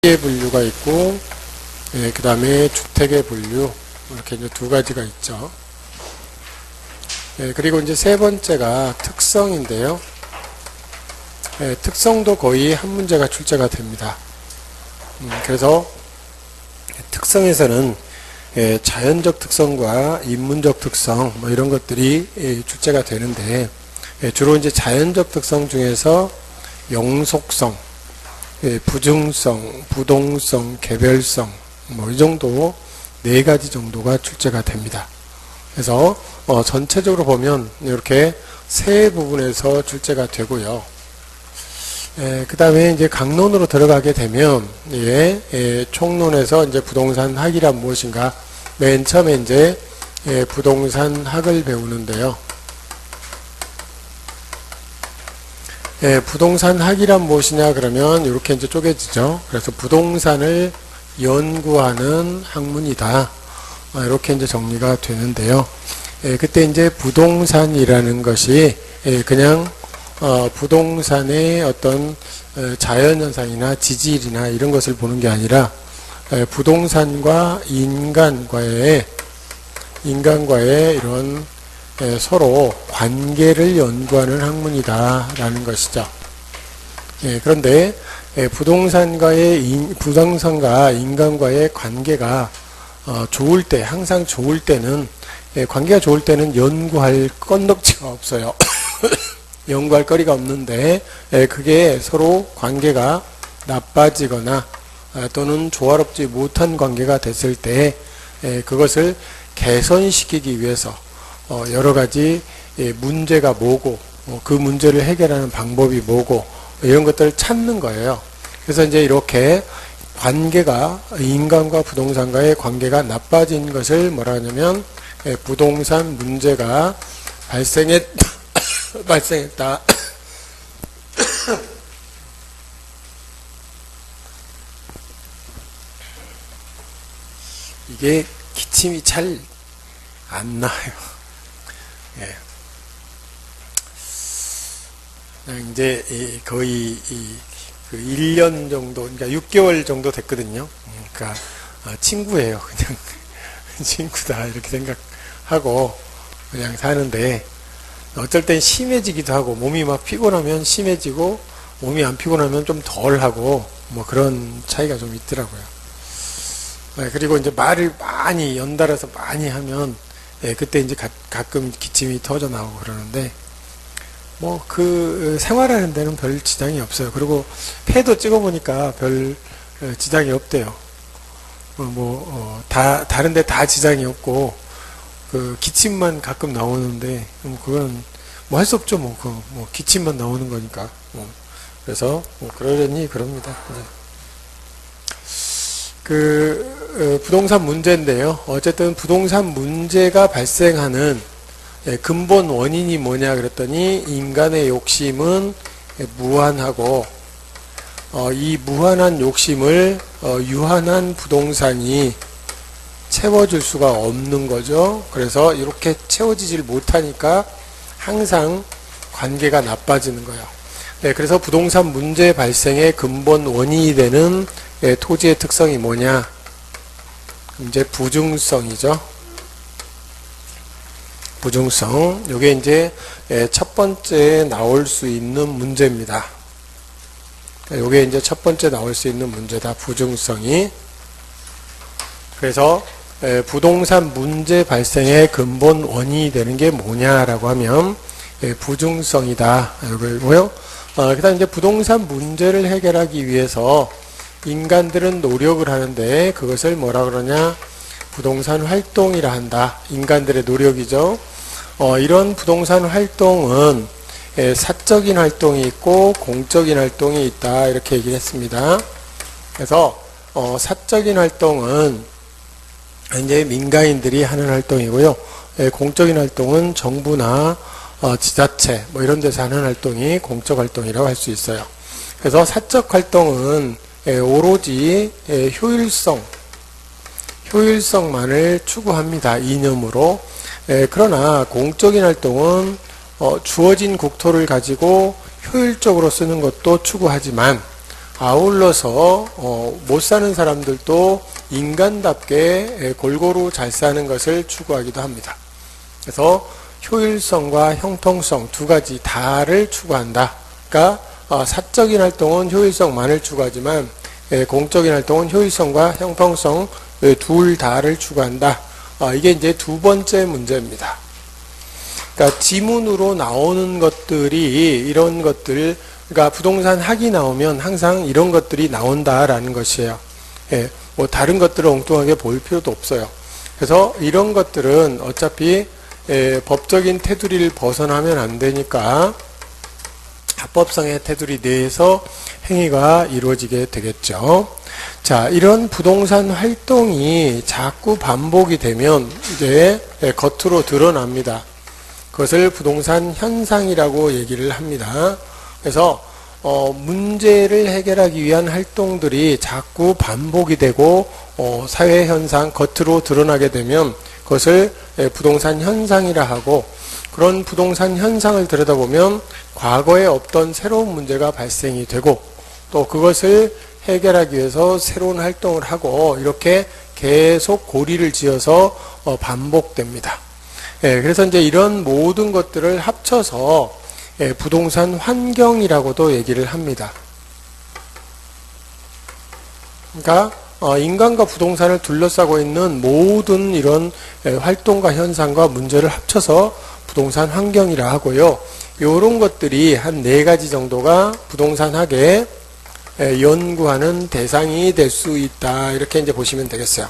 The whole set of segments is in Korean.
의 분류가 있고, 그 다음에 주택의 분류, 이렇게 이제 두 가지가 있죠. 그리고 이제 세 번째가 특성인데요. 특성도 거의 한 문제가 출제가 됩니다. 그래서 특성에서는 자연적 특성과 인문적 특성 뭐 이런 것들이 출제가 되는데, 주로 이제 자연적 특성 중에서 영속성, 부증성, 부동성, 개별성 뭐 이 정도 네 가지 정도가 출제가 됩니다. 그래서 전체적으로 보면 이렇게 세 부분에서 출제가 되고요. 그 다음에 이제 강론으로 들어가게 되면, 총론에서 이제 부동산 학이란 무엇인가, 맨 처음에 이제 부동산 학을 배우는데요. 부동산 학이란 무엇이냐 그러면 이렇게 이제 쪼개지죠. 그래서 부동산을 연구하는 학문이다. 이렇게 이제 정리가 되는데요. 그때 이제 부동산이라는 것이 그냥 부동산의 어떤 자연현상이나 지질이나 이런 것을 보는 게 아니라 부동산과 인간과의 이런 서로 관계를 연구하는 학문이다라는 것이죠. 그런데 부동산과 인간과의 관계가 좋을 때, 항상 좋을 때는, 관계가 좋을 때는 연구할 건덕지가 없어요. 연구할 거리가 없는데, 그게 서로 관계가 나빠지거나 또는 조화롭지 못한 관계가 됐을 때, 그것을 개선시키기 위해서 여러 가지 문제가 뭐고, 그 문제를 해결하는 방법이 뭐고, 이런 것들을 찾는 거예요. 그래서 이제 이렇게 관계가, 인간과 부동산과의 관계가 나빠진 것을 뭐라 하냐면, 부동산 문제가 발생했다. 이게 기침이 잘 안 나요. 이제 거의 그 1년 정도, 그러니까 6개월 정도 됐거든요. 그러니까 친구예요. 그냥 친구다 이렇게 생각하고 그냥 사는데, 어쩔 땐 심해지기도 하고, 몸이 막 피곤하면 심해지고 몸이 안 피곤하면 좀 덜하고 뭐 그런 차이가 좀 있더라고요. 그리고 이제 말을 많이 연달아서 많이 하면 그때 이제 가끔 기침이 터져 나오고 그러는데, 뭐 그 생활하는 데는 별 지장이 없어요. 그리고 폐도 찍어보니까 별 지장이 없대요. 다른데 다 지장이 없고, 그 기침만 가끔 나오는데, 그건 뭐 할 수 없죠. 뭐 기침만 나오는 거니까. 그래서 그러려니 그럽니다. 부동산 문제인데요. 어쨌든 부동산 문제가 발생하는 근본 원인이 뭐냐 그랬더니, 인간의 욕심은 무한하고, 이 무한한 욕심을 유한한 부동산이 채워줄 수가 없는 거죠. 그래서 이렇게 채워지질 못하니까 항상 관계가 나빠지는 거예요. 그래서 부동산 문제 발생의 근본 원인이 되는 토지의 특성이 뭐냐? 이제 부증성이죠. 부증성. 요게 이제 첫 번째 나올 수 있는 문제입니다. 요게 이제 첫 번째 나올 수 있는 문제다. 부증성이. 그래서 부동산 문제 발생의 근본 원인이 되는 게 뭐냐라고 하면 부증성이다. 이거고요. 그다음 이제 부동산 문제를 해결하기 위해서 인간들은 노력을 하는데, 그것을 뭐라 그러냐? 부동산 활동이라 한다. 인간들의 노력이죠. 이런 부동산 활동은 사적인 활동이 있고 공적인 활동이 있다. 이렇게 얘기를 했습니다. 그래서 사적인 활동은 이제 민간인들이 하는 활동이고요. 공적인 활동은 정부나 지자체 뭐 이런 데서 하는 활동이 공적 활동이라고 할 수 있어요. 그래서 사적 활동은 오로지 효율성만을 추구합니다. 이념으로. 그러나 공적인 활동은 주어진 국토를 가지고 효율적으로 쓰는 것도 추구하지만, 아울러서 못 사는 사람들도 인간답게 골고루 잘 사는 것을 추구하기도 합니다. 그래서 효율성과 형통성 두 가지 다를 추구한다. 그러니까 사적인 활동은 효율성만을 추구하지만 공적인 활동은 효율성과 형통성 둘 다를 추구한다. 이게 이제 두 번째 문제입니다. 그러니까 지문으로 나오는 것들이 이런 것들, 그러니까 부동산 학이 나오면 항상 이런 것들이 나온다라는 것이에요. 뭐 다른 것들을 엉뚱하게 볼 필요도 없어요. 그래서 이런 것들은 어차피 법적인 테두리를 벗어나면 안 되니까 합법성의 테두리 내에서 행위가 이루어지게 되겠죠. 자, 이런 부동산 활동이 자꾸 반복이 되면 이제 겉으로 드러납니다. 그것을 부동산 현상이라고 얘기를 합니다. 그래서 문제를 해결하기 위한 활동들이 자꾸 반복이 되고 사회 현상 겉으로 드러나게 되면 그것을 부동산 현상이라 하고, 그런 부동산 현상을 들여다보면 과거에 없던 새로운 문제가 발생이 되고 또 그것을 해결하기 위해서 새로운 활동을 하고 이렇게 계속 고리를 지어서 반복됩니다. 그래서 이제 이런 모든 것들을 합쳐서 부동산 환경이라고도 얘기를 합니다. 그러니까 인간과 부동산을 둘러싸고 있는 모든 이런 활동과 현상과 문제를 합쳐서 부동산 환경이라 하고요. 이런 것들이 한 4가지 정도가 부동산학의 연구하는 대상이 될 수 있다. 이렇게 이제 보시면 되겠어요.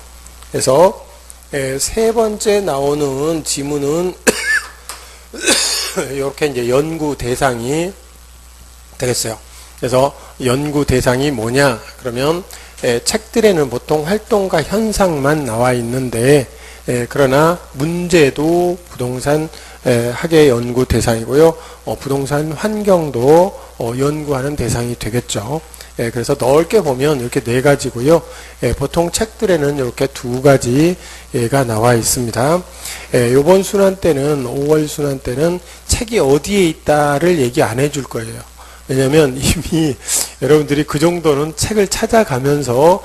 그래서 세 번째 나오는 지문은 이렇게 이제 연구 대상이 되겠어요. 그래서 연구 대상이 뭐냐? 그러면 책들에는 보통 활동과 현상만 나와 있는데, 그러나 문제도 부동산 학의 연구 대상이고요. 부동산 환경도 연구하는 대상이 되겠죠. 그래서 넓게 보면 이렇게 4가지고요. 보통 책들에는 이렇게 2가지가 나와 있습니다. 이번 순환 때는 5월 순환 때는 책이 어디에 있다를 얘기 안 해줄 거예요. 왜냐하면 이미 여러분들이 그 정도는 책을 찾아가면서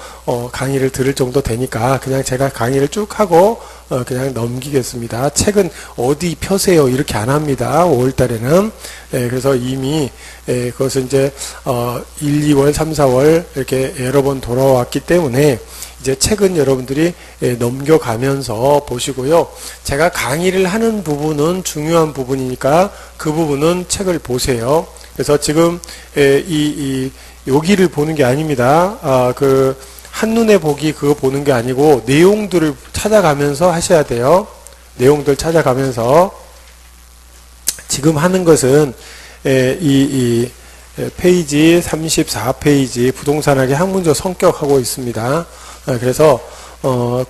강의를 들을 정도 되니까 그냥 제가 강의를 쭉 하고 그냥 넘기겠습니다. 책은 어디 펴세요 이렇게 안 합니다. 5월 달에는. 그래서 이미 그것은 이제 1, 2월, 3, 4월 이렇게 여러 번 돌아왔기 때문에 이제 책은 여러분들이 넘겨가면서 보시고요. 제가 강의를 하는 부분은 중요한 부분이니까 그 부분은 책을 보세요. 그래서 지금 여기를 보는 게 아닙니다. 그 한눈에 보기 그거 보는 게 아니고 내용들을 찾아가면서 하셔야 돼요. 내용들 찾아가면서 지금 하는 것은 페이지 34페이지 부동산학의 학문적 성격하고 있습니다. 그래서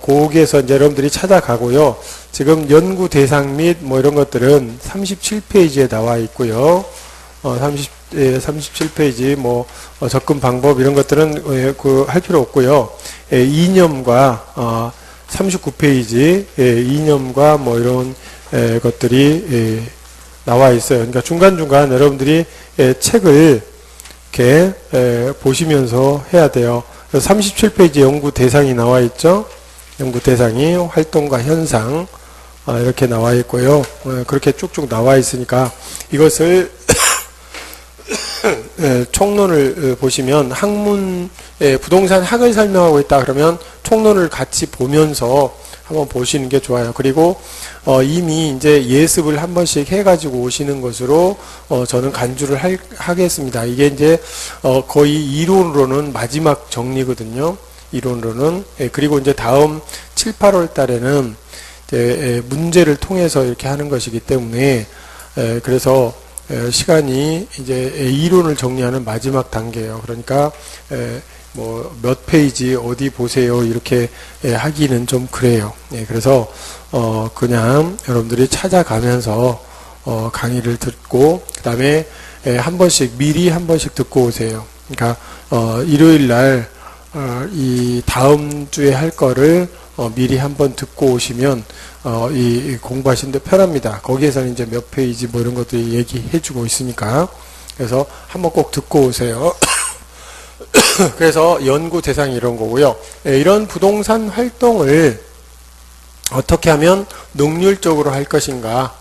거기에서 이제 여러분들이 찾아가고요. 지금 연구 대상 및 뭐 이런 것들은 37페이지에 나와 있고요. 37페이지 뭐 접근 방법 이런 것들은 할 필요 없고요. 이념과 39페이지 이념과 뭐 이런 것들이 나와 있어요. 그러니까 중간중간 여러분들이 책을 이렇게 보시면서 해야 돼요. 37페이지 연구 대상이 나와 있죠. 연구 대상이 활동과 현상 이렇게 나와 있고요. 그렇게 쭉쭉 나와 있으니까 이것을 총론을 보시면 학문 부동산 학을 설명하고 있다 그러면 총론을 같이 보면서 한번 보시는 게 좋아요. 그리고 이미 이제 예습을 한 번씩 해가지고 오시는 것으로 저는 간주를 하겠습니다. 이게 이제 거의 이론으로는 마지막 정리거든요. 이론으로는. 그리고 이제 다음 7, 8월 달에는 이제 문제를 통해서 이렇게 하는 것이기 때문에 그래서 시간이 이제 이론을 정리하는 마지막 단계예요. 그러니까 뭐 몇 페이지 어디 보세요 이렇게 하기는 좀 그래요. 그래서 그냥 여러분들이 찾아가면서 강의를 듣고 그 다음에 한 번씩 미리 한 번씩 듣고 오세요. 그러니까 일요일 날 이 다음 주에 할 거를 미리 한번 듣고 오시면 이 공부하시는데 편합니다. 거기에서는 이제 몇 페이지 뭐 이런 것들이 얘기해 주고 있으니까. 그래서 한번 꼭 듣고 오세요. 그래서 연구 대상이 이런 거고요. 이런 부동산 활동을 어떻게 하면 능률적으로 할 것인가,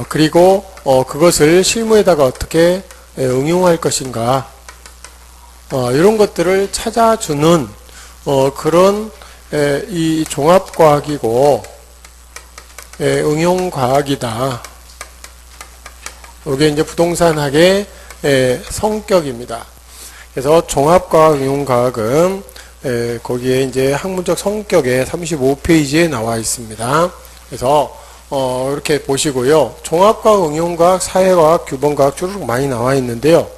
그리고 그것을 실무에다가 어떻게 응용할 것인가, 이런 것들을 찾아주는 그런 이 종합과학이고 응용과학이다. 이게 이제 부동산학의 성격입니다. 그래서 종합과학, 응용과학은 거기에 이제 학문적 성격의 35페이지에 나와 있습니다. 그래서 이렇게 보시고요. 종합과학, 응용과학, 사회과학, 규범과학 쭉 많이 나와 있는데요.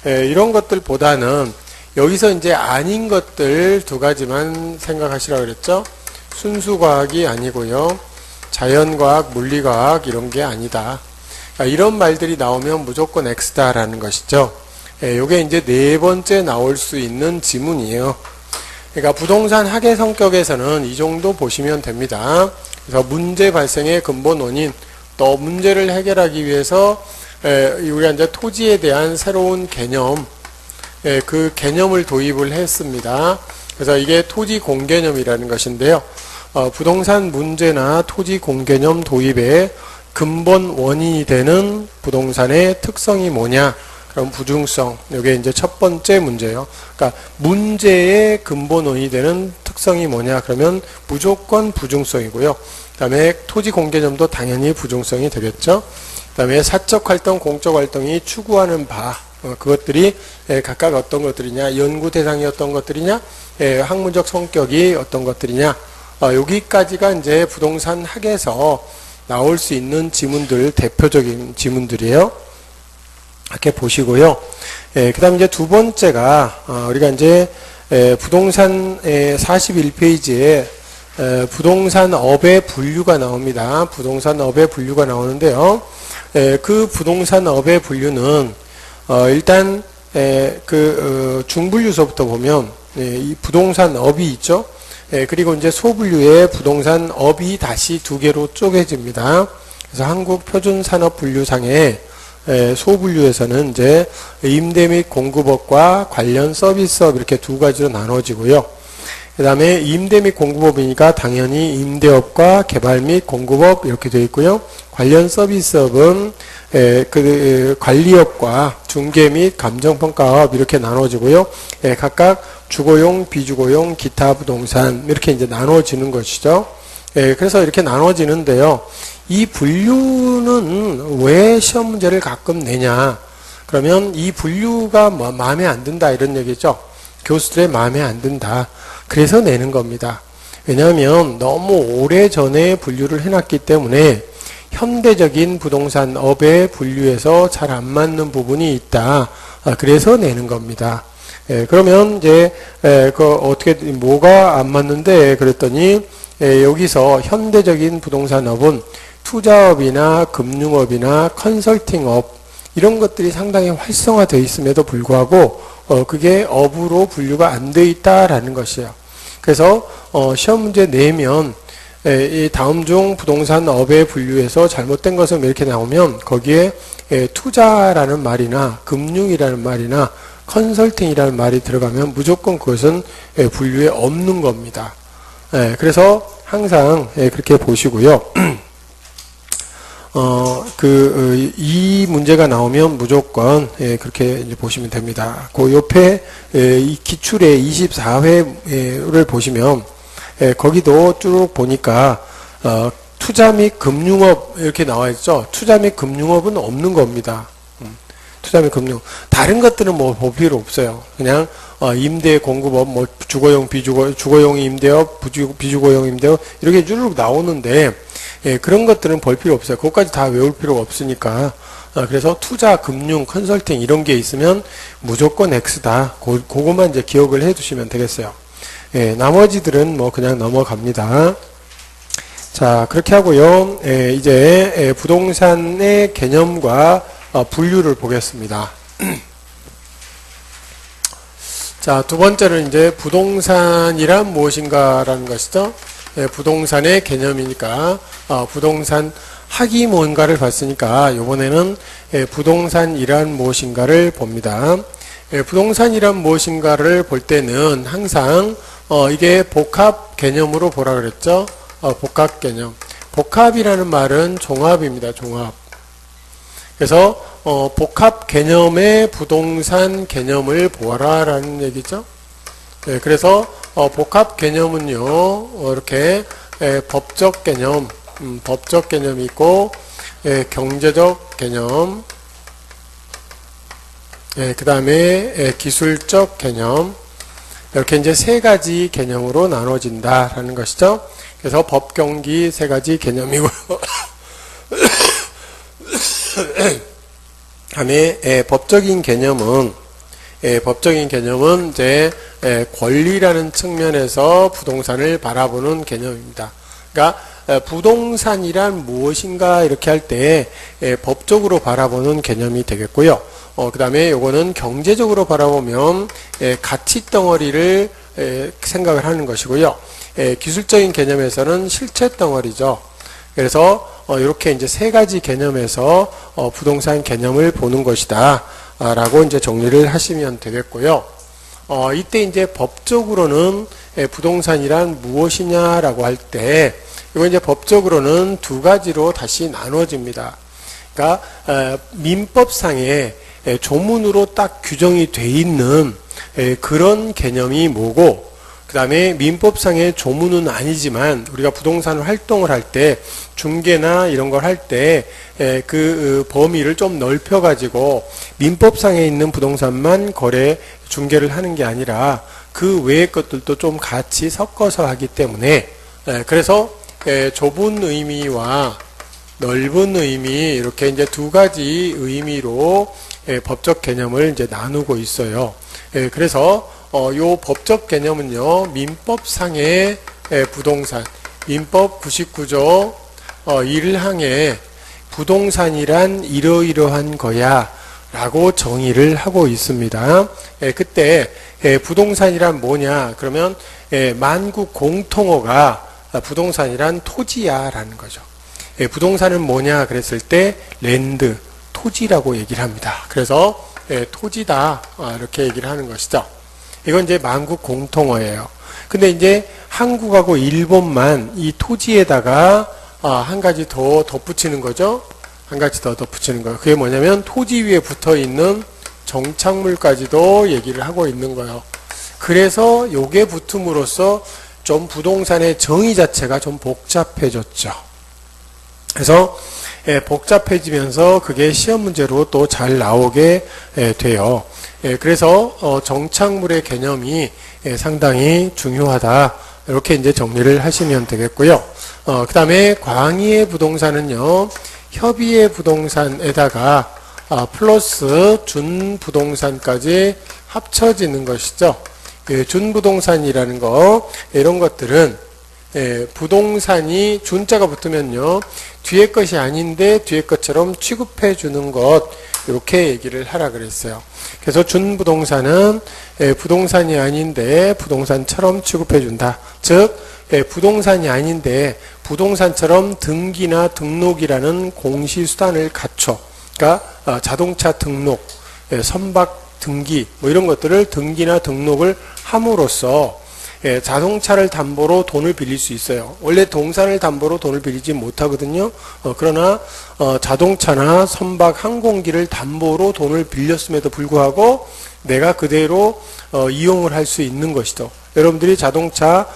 이런 것들보다는 여기서 이제 아닌 것들 두 가지만 생각하시라고 그랬죠. 순수과학이 아니고요. 자연과학, 물리과학 이런 게 아니다. 이런 말들이 나오면 무조건 X다라는 것이죠. 이게 이제 네 번째 나올 수 있는 지문이에요. 그러니까 부동산 학의 성격에서는 이 정도 보시면 됩니다. 그래서 문제 발생의 근본 원인, 또 문제를 해결하기 위해서 우리가 이제 토지에 대한 새로운 개념, 그 개념을 도입을 했습니다. 그래서 이게 토지 공개념이라는 것인데요. 부동산 문제나 토지 공개념 도입의 근본 원인이 되는 부동산의 특성이 뭐냐? 그럼 부중성. 이게 이제 첫 번째 문제예요. 그러니까 문제의 근본 원인이 되는 특성이 뭐냐? 그러면 무조건 부중성이고요. 그다음에 토지 공개념도 당연히 부중성이 되겠죠. 그다음에 사적 활동, 공적 활동이 추구하는 바, 그것들이 각각 어떤 것들이냐? 연구 대상이 어떤 것들이냐? 학문적 성격이 어떤 것들이냐? 여기까지가 이제 부동산 학에서 나올 수 있는 지문들, 대표적인 지문들이에요. 이렇게 보시고요. 그 다음 이제 두 번째가, 우리가 이제, 부동산 41페이지에, 부동산업의 분류가 나옵니다. 부동산업의 분류가 나오는데요. 그 부동산업의 분류는, 일단, 중분류서부터 보면, 이 부동산업이 있죠. 그리고 이제 소분류의 부동산업이 다시 두 개로 쪼개집니다. 그래서 한국표준산업분류상의 소분류에서는 이제 임대 및 공급업과 관련 서비스업 이렇게 두 가지로 나눠지고요. 그 다음에 임대 및 공급업이니까 당연히 임대업과 개발 및 공급업 이렇게 되어 있고요. 관련 서비스업은 관리업과 중개 및 감정평가업 이렇게 나눠지고요. 각각 주거용, 비주거용, 기타 부동산 이렇게 이제 나눠지는 것이죠. 그래서 이렇게 나눠지는데요. 이 분류는 왜 시험 문제를 가끔 내냐? 그러면 이 분류가 마음에 안 든다 이런 얘기죠. 교수들의 마음에 안 든다. 그래서 내는 겁니다. 왜냐하면 너무 오래전에 분류를 해놨기 때문에 현대적인 부동산업의 분류에서 잘 안 맞는 부분이 있다. 그래서 내는 겁니다. 그러면 이제 어떻게 뭐가 안 맞는데 그랬더니 여기서 현대적인 부동산업은 투자업이나 금융업이나 컨설팅업 이런 것들이 상당히 활성화되어 있음에도 불구하고 그게 업으로 분류가 안 되어 있다라는 것이에요. 그래서 시험 문제 내면 이 다음 중 부동산업의 분류에서 잘못된 것은 이렇게 나오면 거기에 투자라는 말이나 금융이라는 말이나 컨설팅이라는 말이 들어가면 무조건 그것은 분류에 없는 겁니다. 그래서 항상 그렇게 보시고요. 이 문제가 나오면 무조건 그렇게 이제 보시면 됩니다. 그 옆에 이 기출의 24회를 보시면 거기도 쭉 보니까 투자 및 금융업 이렇게 나와 있죠. 투자 및 금융업은 없는 겁니다. 투자 및 금융. 다른 것들은 뭐 볼 필요 없어요. 그냥 임대 공급업, 뭐 주거용, 주거용 임대업, 비주거용 임대업 이렇게 쭉 나오는데 그런 것들은 볼 필요 없어요. 그것까지 다 외울 필요가 없으니까. 그래서 투자, 금융, 컨설팅 이런 게 있으면 무조건 X다. 그것만 이제 기억을 해 두시면 되겠어요. 나머지들은 뭐 그냥 넘어갑니다. 자, 그렇게 하고요. 이제 부동산의 개념과 분류를 보겠습니다. 자, 두 번째는 이제 부동산이란 무엇인가라는 것이죠. 부동산의 개념이니까 부동산 학이 뭔가를 봤으니까 이번에는 부동산이란 무엇인가를 봅니다. 부동산이란 무엇인가를 볼 때는 항상 이게 복합 개념으로 보라 그랬죠. 복합 개념. 복합이라는 말은 종합입니다. 종합. 그래서 복합 개념의 부동산 개념을 보아라 라는 얘기죠. 그래서 복합 개념은요 이렇게 법적 개념, 법적 개념이 있고 경제적 개념, 그 다음에 기술적 개념, 이렇게 이제 세 가지 개념으로 나눠진다라는 것이죠. 그래서 법경기 세 가지 개념이고요. 다음에 법적인 개념은 이제 권리라는 측면에서 부동산을 바라보는 개념입니다. 그러니까 부동산이란 무엇인가 이렇게 할 때 법적으로 바라보는 개념이 되겠고요. 그 다음에 요거는 경제적으로 바라보면 가치 덩어리를 생각을 하는 것이고요. 기술적인 개념에서는 실체 덩어리죠. 그래서 이렇게 이제 세 가지 개념에서 부동산 개념을 보는 것이다 라고 이제 정리를 하시면 되겠고요. 이때 이제 법적으로는 부동산이란 무엇이냐라고 할 때 이거 이제 법적으로는 두 가지로 다시 나눠집니다. 그러니까 민법상에 조문으로 딱 규정이 돼 있는 그런 개념이 뭐고, 그 다음에 민법상의 조문은 아니지만 우리가 부동산 활동을 할 때 중개나 이런 걸 할 때 그 범위를 좀 넓혀 가지고 민법상에 있는 부동산만 거래 중개를 하는 게 아니라 그 외의 것들도 좀 같이 섞어서 하기 때문에 그래서 좁은 의미와 넓은 의미 이렇게 이제 두 가지 의미로 법적 개념을 이제 나누고 있어요. 그래서 요 법적 개념은요, 민법상의 부동산, 민법 99조 1항에 부동산이란 이러이러한 거야 라고 정의를 하고 있습니다. 그때 부동산이란 뭐냐 그러면 만국 공통어가 부동산이란 토지야 라는 거죠. 부동산은 뭐냐 그랬을 때 랜드, 토지라고 얘기를 합니다. 그래서 토지다 이렇게 얘기를 하는 것이죠. 이건 이제 만국 공통어예요. 근데 이제 한국하고 일본만 이 토지에다가 한 가지 더 덧붙이는 거죠. 한 가지 더 덧붙이는 거예요. 그게 뭐냐면 토지 위에 붙어 있는 정착물까지도 얘기를 하고 있는 거예요. 그래서 요게 붙음으로써 좀 부동산의 정의 자체가 좀 복잡해졌죠. 그래서 복잡해지면서 그게 시험 문제로 또 잘 나오게 돼요. 그래서 정착물의 개념이 상당히 중요하다. 이렇게 이제 정리를 하시면 되겠고요. 그 다음에 광의의 부동산은요, 협의의 부동산에다가 플러스 준부동산까지 합쳐지는 것이죠. 준부동산이라는 거, 이런 것들은 부동산이 준자가 붙으면요, 뒤에 것이 아닌데 뒤에 것처럼 취급해 주는 것, 이렇게 얘기를 하라 그랬어요. 그래서 준부동산은 부동산이 아닌데 부동산처럼 취급해 준다. 즉 부동산이 아닌데 부동산처럼 등기나 등록이라는 공시수단을 갖춰. 그러니까 자동차 등록, 선박 등기 뭐 이런 것들을 등기나 등록을 함으로써 자동차를 담보로 돈을 빌릴 수 있어요. 원래 동산을 담보로 돈을 빌리지 못하거든요. 그러나 자동차나 선박, 항공기를 담보로 돈을 빌렸음에도 불구하고 내가 그대로 이용을 할 수 있는 것이죠. 여러분들이 자동차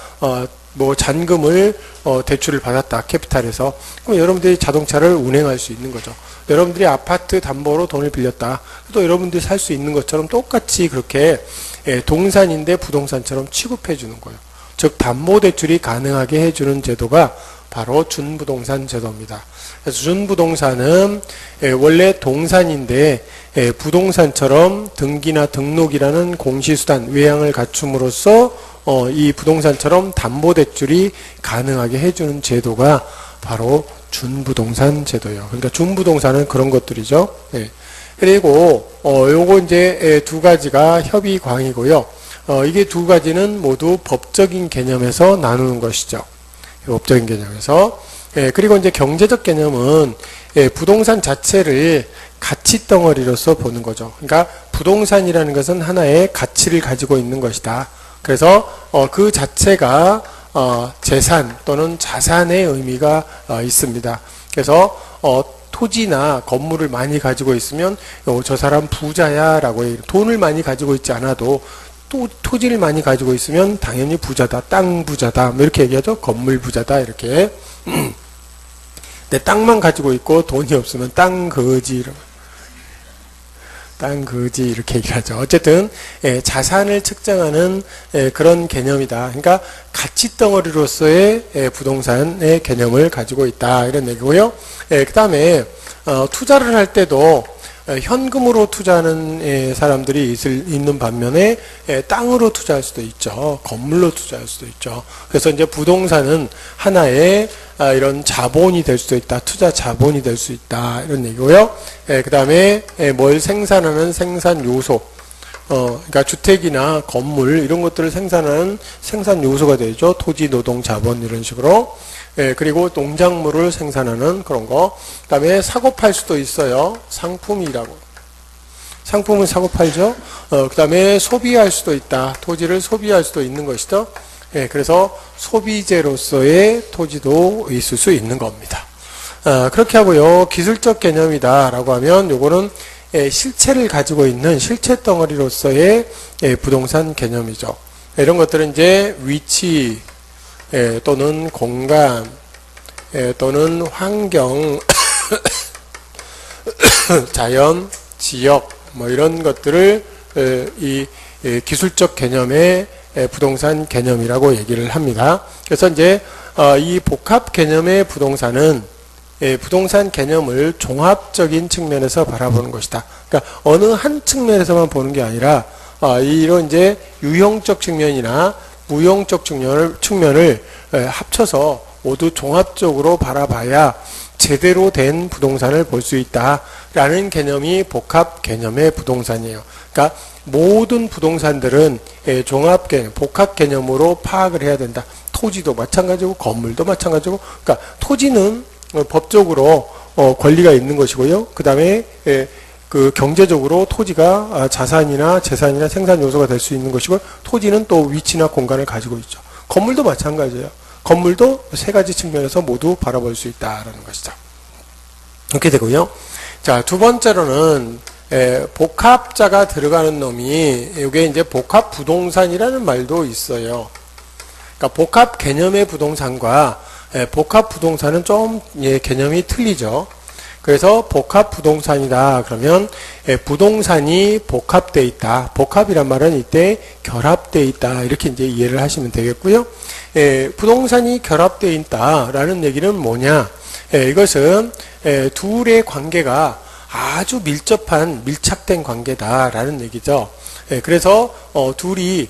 뭐 잔금을 대출을 받았다. 캐피탈에서. 그럼 여러분들이 자동차를 운행할 수 있는 거죠. 여러분들이 아파트 담보로 돈을 빌렸다. 또 여러분들이 살 수 있는 것처럼 똑같이 그렇게 동산인데 부동산처럼 취급해 주는 거예요. 즉 담보대출이 가능하게 해주는 제도가 바로 준부동산 제도입니다. 그래서 준부동산은 원래 동산인데 부동산처럼 등기나 등록이라는 공시수단, 외양을 갖춤으로써 이 부동산처럼 담보대출이 가능하게 해주는 제도가 바로 준부동산 제도예요. 그러니까 준부동산은 그런 것들이죠. 그리고 요거 이제 두 가지가 협의광이고요. 이게 두 가지는 모두 법적인 개념에서 나누는 것이죠. 법적인 개념에서. 그리고 이제 경제적 개념은 부동산 자체를 가치 덩어리로서 보는 거죠. 그러니까 부동산이라는 것은 하나의 가치를 가지고 있는 것이다. 그래서 그 자체가 재산 또는 자산의 의미가 있습니다. 그래서 토지나 건물을 많이 가지고 있으면 저 사람 부자야 라고 해요. 돈을 많이 가지고 있지 않아도 또 토지를 많이 가지고 있으면 당연히 부자다, 땅 부자다, 뭐 이렇게 얘기하죠. 건물 부자다 이렇게. 내 땅만 가지고 있고 돈이 없으면 땅 거지, 땅 거지 이렇게 얘기를 하죠. 어쨌든 자산을 측정하는 그런 개념이다. 그러니까 가치 덩어리로서의 부동산의 개념을 가지고 있다 이런 얘기고요. 그 다음에 투자를 할 때도 현금으로 투자하는 사람들이 있는 반면에 땅으로 투자할 수도 있죠. 건물로 투자할 수도 있죠. 그래서 이제 부동산은 하나의 이런 자본이 될 수도 있다. 투자 자본이 될 수 있다. 이런 얘기고요. 그 다음에 뭘 생산하는 생산 요소. 그러니까 주택이나 건물 이런 것들을 생산하는 생산 요소가 되죠. 토지, 노동, 자본 이런 식으로. 그리고 농작물을 생산하는 그런 거. 그 다음에 사고 팔 수도 있어요. 상품이라고. 상품은 사고 팔죠. 그 다음에 소비할 수도 있다. 토지를 소비할 수도 있는 것이죠. 그래서 소비재로서의 토지도 있을 수 있는 겁니다. 그렇게 하고요. 기술적 개념이다 라고 하면 요거는 실체를 가지고 있는 실체 덩어리로서의 부동산 개념이죠. 이런 것들은 이제 위치, 또는 공간, 또는 환경, 자연, 지역, 뭐 이런 것들을 이 기술적 개념의 부동산 개념이라고 얘기를 합니다. 그래서 이제 이 복합 개념의 부동산은 부동산 개념을 종합적인 측면에서 바라보는 것이다. 그러니까 어느 한 측면에서만 보는 게 아니라 이런 이제 유형적 측면이나 무형적 측면을 합쳐서 모두 종합적으로 바라봐야 제대로 된 부동산을 볼 수 있다라는 개념이 복합 개념의 부동산이에요. 그러니까 모든 부동산들은 종합 개념, 복합 개념으로 파악을 해야 된다. 토지도 마찬가지고 건물도 마찬가지고. 그러니까 토지는 법적으로 권리가 있는 것이고요. 그 다음에 그 경제적으로 토지가 자산이나 재산이나 생산 요소가 될 수 있는 것이고, 토지는 또 위치나 공간을 가지고 있죠. 건물도 마찬가지예요. 건물도 세 가지 측면에서 모두 바라볼 수 있다라는 것이죠. 이렇게 되고요. 자, 두 번째로는 복합자가 들어가는 놈이 이게 이제 복합 부동산이라는 말도 있어요. 그러니까 복합 개념의 부동산과 복합 부동산은 좀 개념이 틀리죠. 그래서 복합 부동산이다 그러면 부동산이 복합되어 있다. 복합이란 말은 이때 결합되어 있다. 이렇게 이제 이해를 하시면 되겠고요. 부동산이 결합되어 있다라는 얘기는 뭐냐? 이것은 둘의 관계가 아주 밀착된 관계다라는 얘기죠. 그래서 둘이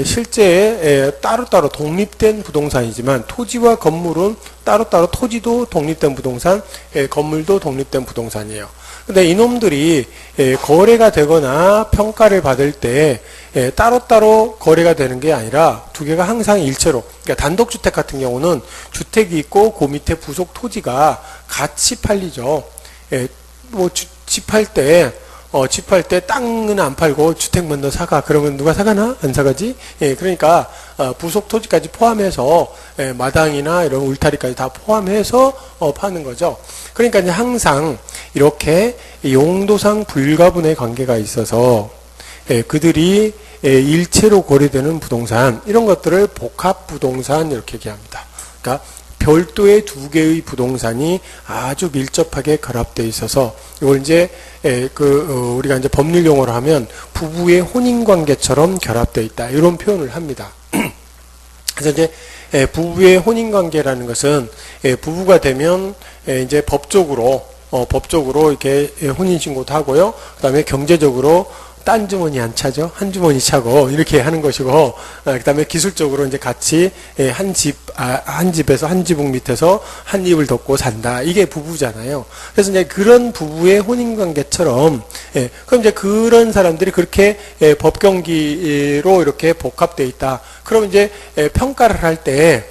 실제 따로따로 독립된 부동산이지만 토지와 건물은 따로따로 토지도 독립된 부동산, 건물도 독립된 부동산이에요. 근데 이놈들이 거래가 되거나 평가를 받을 때 따로따로 거래가 되는 게 아니라 두 개가 항상 일체로, 그러니까 단독주택 같은 경우는 주택이 있고 그 밑에 부속 토지가 같이 팔리죠. 뭐 집할 때 땅은 안 팔고 주택만 더 사가. 그러면 누가 사가나? 안 사가지? 그러니까 부속 토지까지 포함해서 마당이나 이런 울타리까지 다 포함해서 파는 거죠. 그러니까 이제 항상 이렇게 용도상 불가분의 관계가 있어서 그들이 일체로 거래되는 부동산, 이런 것들을 복합 부동산 이렇게 얘기합니다. 그러니까 별도의 두 개의 부동산이 아주 밀접하게 결합되어 있어서 이걸 이제 우리가 이제 법률 용어로 하면 부부의 혼인 관계처럼 결합되어 있다, 이런 표현을 합니다. 그래서 이제 부부의 혼인 관계라는 것은 부부가 되면 이제 법적으로 이렇게 혼인 신고도 하고요. 그다음에 경제적으로 딴 주머니 안 차죠. 한 주머니 차고 이렇게 하는 것이고, 그 다음에 기술적으로 이제 같이 한 집에서 한 지붕 밑에서 한 입을 덮고 산다. 이게 부부잖아요. 그래서 이제 그런 부부의 혼인관계처럼, 그럼 이제 그런 사람들이 그렇게 법경기로 이렇게 복합되어 있다. 그럼 이제 평가를 할 때,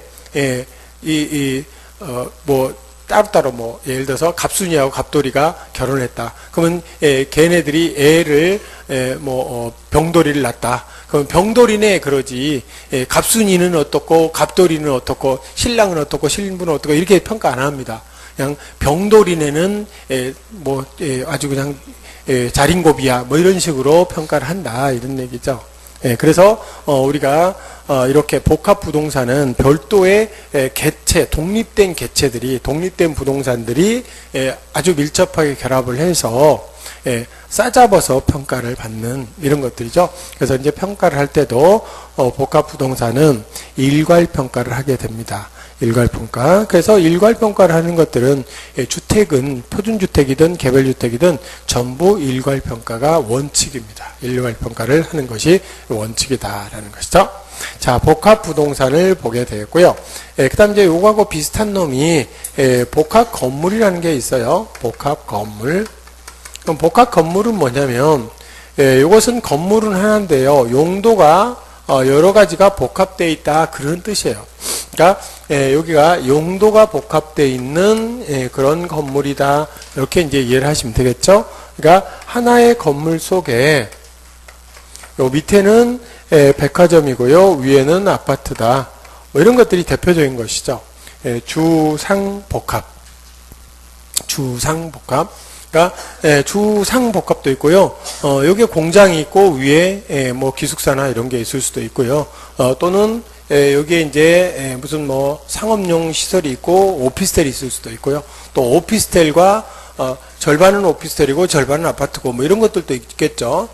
뭐 따로따로 뭐 예를 들어서 갑순이하고 갑돌이가 결혼했다. 그러면 걔네들이 애를 병돌이를 낳았다. 그럼 병돌이네 그러지. 갑순이는 어떻고 갑돌이는 어떻고 신랑은 어떻고 신부는 어떻고 이렇게 평가 안 합니다. 그냥 병돌이네는 아주 그냥 자린고비야 뭐 이런 식으로 평가를 한다 이런 얘기죠. 그래서 우리가 이렇게 복합 부동산은 별도의 개체, 독립된 개체들이, 독립된 부동산들이 아주 밀접하게 결합을 해서 싸잡아서 평가를 받는 이런 것들이죠. 그래서 이제 평가를 할 때도 복합 부동산은 일괄 평가를 하게 됩니다. 일괄평가. 그래서 일괄평가를 하는 것들은 주택은 표준주택이든 개별주택이든 전부 일괄평가가 원칙입니다. 일괄평가를 하는 것이 원칙이다라는 것이죠. 자, 복합부동산을 보게 되었고요. 그 다음 이제 요거하고 비슷한 놈이 복합건물이라는 게 있어요. 복합건물. 그럼 복합건물은 뭐냐면 요것은 건물은 하나인데요. 용도가 여러 가지가 복합되어 있다 그런 뜻이에요. 그러니까 여기가 용도가 복합되어 있는 그런 건물이다 이렇게 이제 이해를 하시면 되겠죠. 그러니까 하나의 건물 속에 요 밑에는 백화점이고요, 위에는 아파트다. 뭐 이런 것들이 대표적인 것이죠. 주상복합, 주상복합. 그러니까 주상복합도 있고요. 여기에 공장이 있고 위에 뭐 기숙사나 이런 게 있을 수도 있고요. 또는 여기에 이제 무슨 뭐 상업용 시설이 있고 오피스텔이 있을 수도 있고요. 또 오피스텔과 절반은 오피스텔이고 절반은 아파트고 뭐 이런 것들도 있겠죠.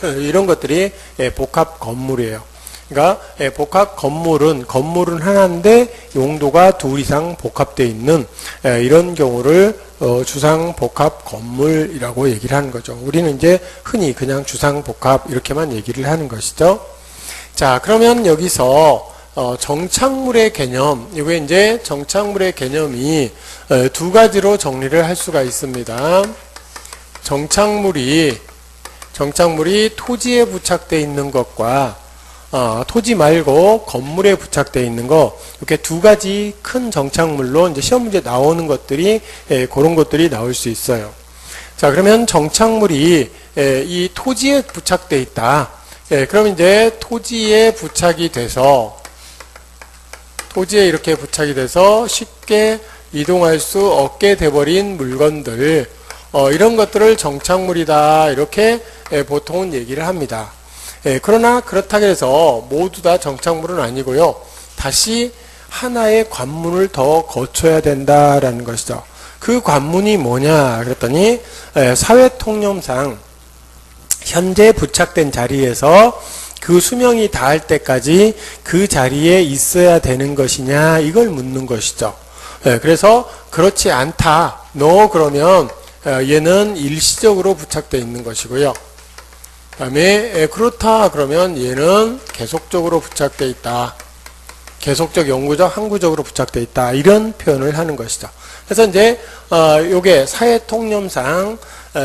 이런 것들이 복합 건물이에요. 그러니까 복합 건물은 하나인데 용도가 둘 이상 복합되어 있는 이런 경우를 주상복합 건물이라고 얘기를 하는 거죠. 우리는 이제 흔히 그냥 주상복합 이렇게만 얘기를 하는 것이죠. 자, 그러면 여기서 정착물의 개념, 이게 이제 정착물의 개념이 두 가지로 정리를 할 수가 있습니다. 정착물이 토지에 부착되어 있는 것과 토지 말고 건물에 부착되어 있는 거, 이렇게 두 가지 큰 정착물로 이제 시험 문제 나오는 것들이 그런 것들이 나올 수 있어요. 자, 그러면 정착물이 이 토지에 부착되어 있다. 그럼 이제 토지에 이렇게 부착이 돼서 쉽게 이동할 수 없게 돼버린 물건들, 이런 것들을 정착물이다 이렇게 보통은 얘기를 합니다. 그러나 그렇다고 해서 모두 da 정착물은 아니고요. 다시 하나의 관문을 더 거쳐야 된다라는 것이죠. 그 관문이 뭐냐 그랬더니 사회통념상 현재 부착된 자리에서 그 수명이 닿을 때까지 그 자리에 있어야 되는 것이냐 이걸 묻는 것이죠. 그래서 그렇지 않다. 그러면 얘는 일시적으로 부착되어 있는 것이고요. 그 다음에 그렇다 그러면 얘는 계속적으로 부착되어 있다. 계속적, 영구적, 항구적으로 부착되어 있다. 이런 표현을 하는 것이죠. 그래서 이제 요게 사회통념상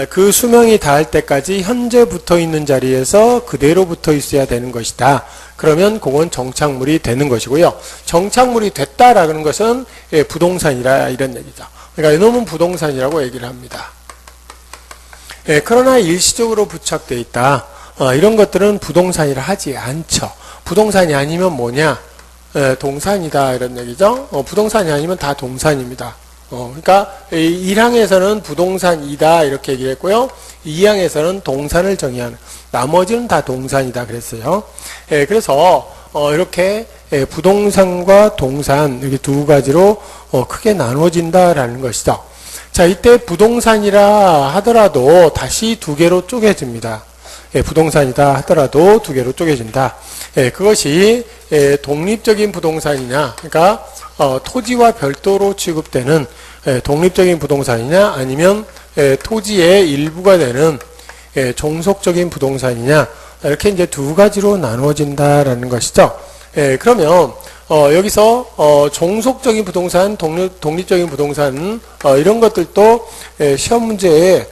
그 수명이 닿을 때까지 현재 붙어 있는 자리에서 그대로 붙어 있어야 되는 것이다. 그러면 그건 정착물이 되는 것이고요. 정착물이 됐다라는 것은 부동산이라 이런 얘기죠. 그러니까 이놈은 부동산이라고 얘기를 합니다. 그러나 일시적으로 부착되어 있다. 이런 것들은 부동산이라 하지 않죠. 부동산이 아니면 뭐냐? 동산이다 이런 얘기죠. 부동산이 아니면 다 동산입니다. 그러니까 1항에서는 부동산이다 이렇게 얘기를 했고요. 2항에서는 동산을 정의하는, 나머지는 다 동산이다 그랬어요. 그래서 이렇게 부동산과 동산 이렇게 두 가지로 크게 나눠진다라는 것이죠. 자, 이때 부동산이라 하더라도 다시 두 개로 쪼개집니다. 부동산이다 하더라도 두 개로 쪼개진다. 그것이 독립적인 부동산이냐, 그러니까 토지와 별도로 취급되는 독립적인 부동산이냐, 아니면 토지의 일부가 되는 종속적인 부동산이냐, 이렇게 이제 두 가지로 나누어진다라는 것이죠. 그러면 여기서 종속적인 부동산, 독립적인 부동산 이런 것들도 시험 문제에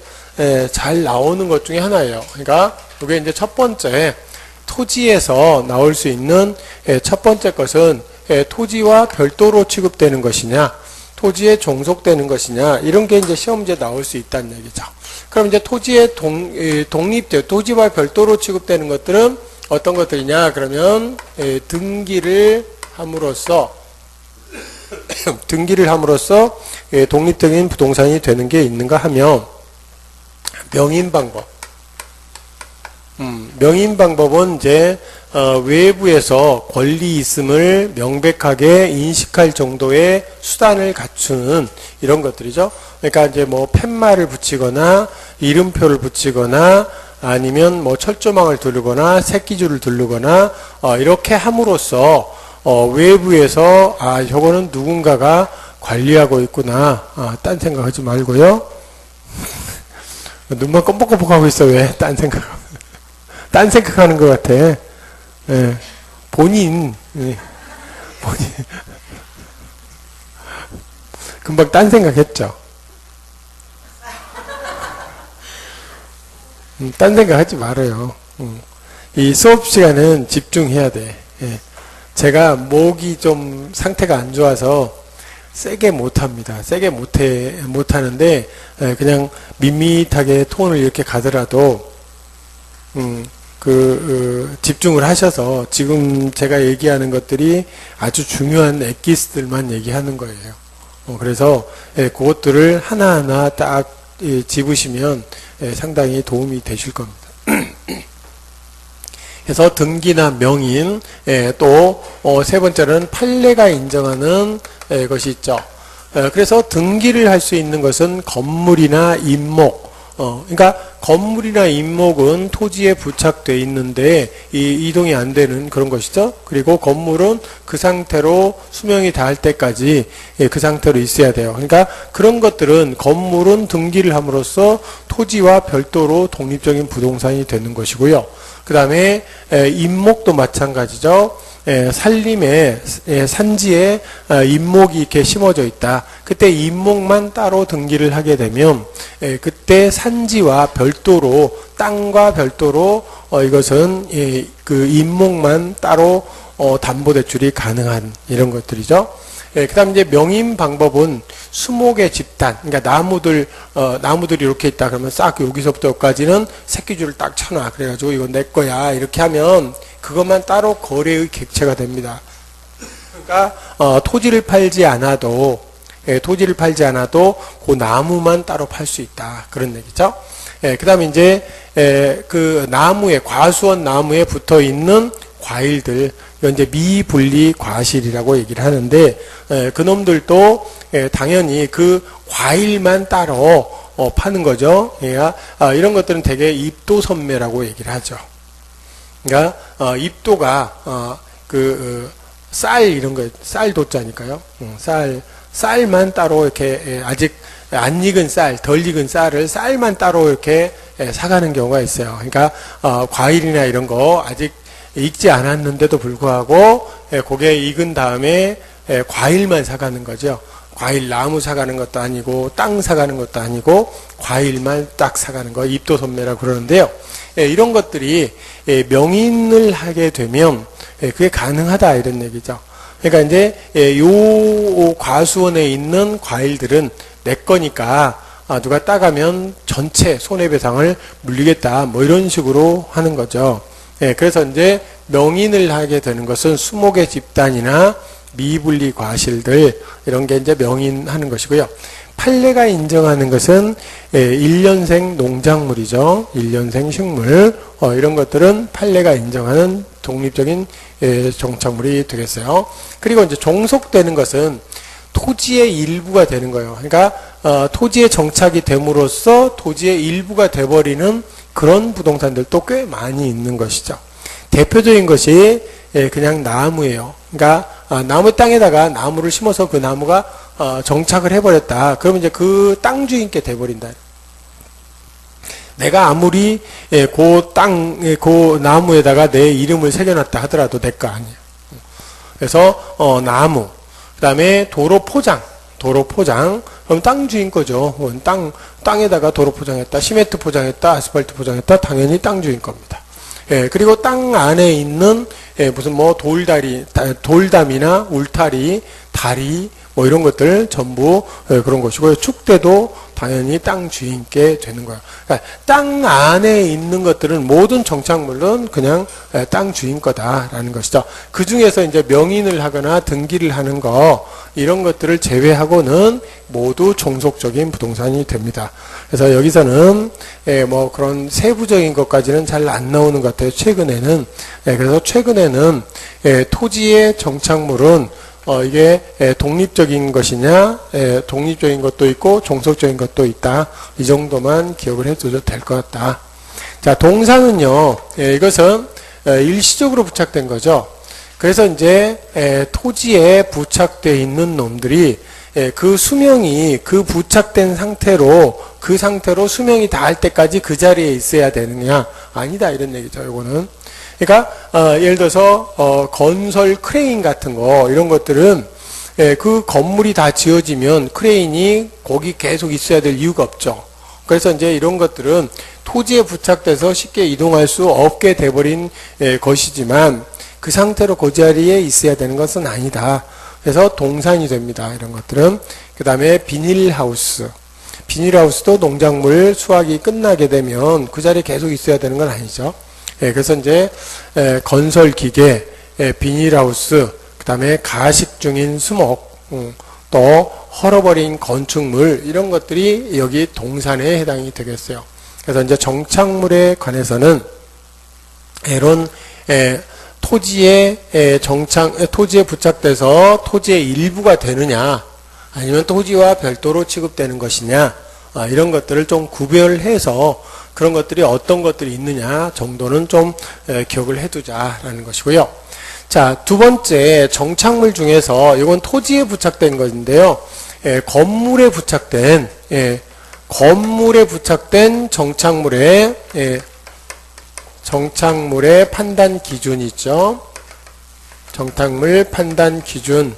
잘 나오는 것 중에 하나예요. 그러니까 이게 이제 첫 번째 토지에서 나올 수 있는 첫 번째 것은 토지와 별도로 취급되는 것이냐, 토지에 종속되는 것이냐, 이런 게 이제 시험 문제 나올 수 있다는 얘기죠. 그럼 이제 토지의 독립돼, 토지와 별도로 취급되는 것들은 어떤 것들이냐, 그러면 등기를 함으로써 독립적인 부동산이 되는 게 있는가 하면 명인방법. 명인방법은 이제 외부에서 권리 있음을 명백하게 인식할 정도의 수단을 갖추는 이런 것들이죠. 그러니까 이제 뭐 팻말을 붙이거나 이름표를 붙이거나 아니면 뭐 철조망을 두르거나 새끼줄을 두르거나 이렇게 함으로써 외부에서 저거는 누군가가 관리하고 있구나. 딴 생각하지 말고요. 눈만 껌뻑껌뻑하고 있어. 왜? 딴 생각하는 것 같아. 예. 본인. 금방 딴 생각했죠. 딴 생각하지 말아요. 이 수업 시간은 집중해야 돼. 예. 제가 목이 좀 상태가 안 좋아서 세게 못합니다. 세게 못하는데 그냥 밋밋하게 톤을 이렇게 가더라도 집중을 하셔서 지금 제가 얘기하는 것들이 아주 중요한 엑기스들만 얘기하는 거예요. 그래서 그것들을 하나하나 딱 집으시면 상당히 도움이 되실 겁니다. 그래서 등기나 명인, 또 세 번째는 판례가 인정하는 것이 있죠. 그래서 등기를 할 수 있는 것은 건물이나 임목, 그러니까 건물이나 임목은 토지에 부착되어 있는데 이동이 안 되는 그런 것이죠. 그리고 건물은 그 상태로 수명이 다할 때까지 그 상태로 있어야 돼요. 그러니까 그런 것들은 건물은 등기를 함으로써 토지와 별도로 독립적인 부동산이 되는 것이고요. 그 다음에 임목도 마찬가지죠. 산림에 산지에 임목이 이렇게 심어져 있다. 그때 임목만 따로 등기를 하게 되면 그때 산지와 별도로 땅과 별도로 이것은 그 임목만 따로 담보대출이 가능한 이런 것들이죠. 그 다음 이제 명인 방법은 수목의 집단, 그러니까 나무들이 이렇게 있다 그러면 싹 여기서부터 여기까지는 새끼줄을 딱 쳐놔. 그래가지고 이건 내 거야. 이렇게 하면 그것만 따로 거래의 객체가 됩니다. 그러니까 토지를 팔지 않아도 그 나무만 따로 팔 수 있다. 그런 얘기죠. 그 다음에 이제 그 나무에, 과수원 나무에 붙어 있는 과일들, 이제 미분리 과실이라고 얘기를 하는데, 그놈들도 당연히 그 과일만 따로 파는 거죠. 이런 것들은 되게 입도선매라고 얘기를 하죠. 그러니까 입도가 쌀 이런 거, 쌀 도자니까요. 쌀만 따로 이렇게 아직 안 익은 쌀, 덜 익은 쌀을 쌀만 따로 이렇게 사가는 경우가 있어요. 그러니까 과일이나 이런 거 아직 익지 않았는데도 불구하고 그게 익은 다음에 과일만 사가는 거죠. 과일 나무 사가는 것도 아니고 땅 사가는 것도 아니고 과일만 딱 사가는 거 입도선매라고 그러는데요. 이런 것들이 명인을 하게 되면 그게 가능하다 이런 얘기죠. 그러니까 이제 요 과수원에 있는 과일들은 내 거니까 누가 따가면 전체 손해배상을 물리겠다 뭐 이런 식으로 하는 거죠. 그래서 이제 명인을 하게 되는 것은 수목의 집단이나 미분리 과실들 이런 게 이제 명인하는 것이고요. 판례가 인정하는 것은 1년생 농작물이죠. 1년생 식물 이런 것들은 판례가 인정하는 독립적인 정착물이 되겠어요. 그리고 이제 종속되는 것은 토지의 일부가 되는 거예요. 그러니까 토지에 정착이 됨으로써 토지의 일부가 돼버리는 그런 부동산들도 꽤 많이 있는 것이죠. 대표적인 것이 그냥 나무예요. 그러니까 나무 땅에다가 나무를 심어서 그 나무가 정착을 해버렸다. 그러면 이제 그 땅 주인께 돼버린다. 내가 아무리 그 나무에다가 내 이름을 새겨놨다 하더라도 내 거 아니에요. 그래서 나무, 그 다음에 도로 포장. 그럼 땅 주인 거죠. 땅에다가 도로 포장했다, 시멘트 포장했다, 아스팔트 포장했다, 당연히 땅 주인 겁니다. 그리고 땅 안에 있는 무슨 뭐 돌담이나 울타리, 다리, 뭐 이런 것들 전부 그런 것이고요. 축대도 당연히 땅 주인께 되는 거예요. 그러니까 땅 안에 있는 것들은 모든 정착물은 그냥 땅 주인 거다라는 것이죠. 그 중에서 이제 명인을 하거나 등기를 하는 거 이런 것들을 제외하고는 모두 종속적인 부동산이 됩니다. 그래서 여기서는 뭐 그런 세부적인 것까지는 잘 안 나오는 것 같아요. 최근에는. 그래서 최근에는 토지의 정착물은 이게 독립적인 것이냐, 독립적인 것도 있고 종속적인 것도 있다. 이 정도만 기억을 해둬도 될 것 같다. 자, 동산은요, 이것은 일시적으로 부착된 거죠. 그래서 이제 토지에 부착되어 있는 놈들이 그 수명이 그 부착된 상태로 그 상태로 수명이 다할 때까지 그 자리에 있어야 되느냐? 아니다 이런 얘기죠. 요거는. 그러니까 예를 들어서 건설 크레인 같은 거 이런 것들은 그 건물이 다 지어지면 크레인이 거기 계속 있어야 될 이유가 없죠. 그래서 이제 이런 것들은 토지에 부착돼서 쉽게 이동할 수 없게 돼버린 것이지만 그 상태로 그 자리에 있어야 되는 것은 아니다. 그래서 동산이 됩니다. 이런 것들은. 그 다음에 비닐하우스. 비닐하우스도 농작물 수확이 끝나게 되면 그 자리에 계속 있어야 되는 건 아니죠. 그래서 이제 건설기계, 비닐하우스, 그 다음에 가식 중인 수목, 또 헐어버린 건축물 이런 것들이 여기 동산에 해당이 되겠어요. 그래서 이제 정착물에 관해서는 이런 토지에 부착돼서 토지의 일부가 되느냐 아니면 토지와 별도로 취급되는 것이냐 이런 것들을 좀 구별해서 그런 것들이 어떤 것들이 있느냐 정도는 좀 기억을 해두자라는 것이고요. 자, 두 번째 정착물 중에서 이건 토지에 부착된 것인데요. 건물에 부착된 정착물의 판단 기준이 있죠. 정착물 판단 기준.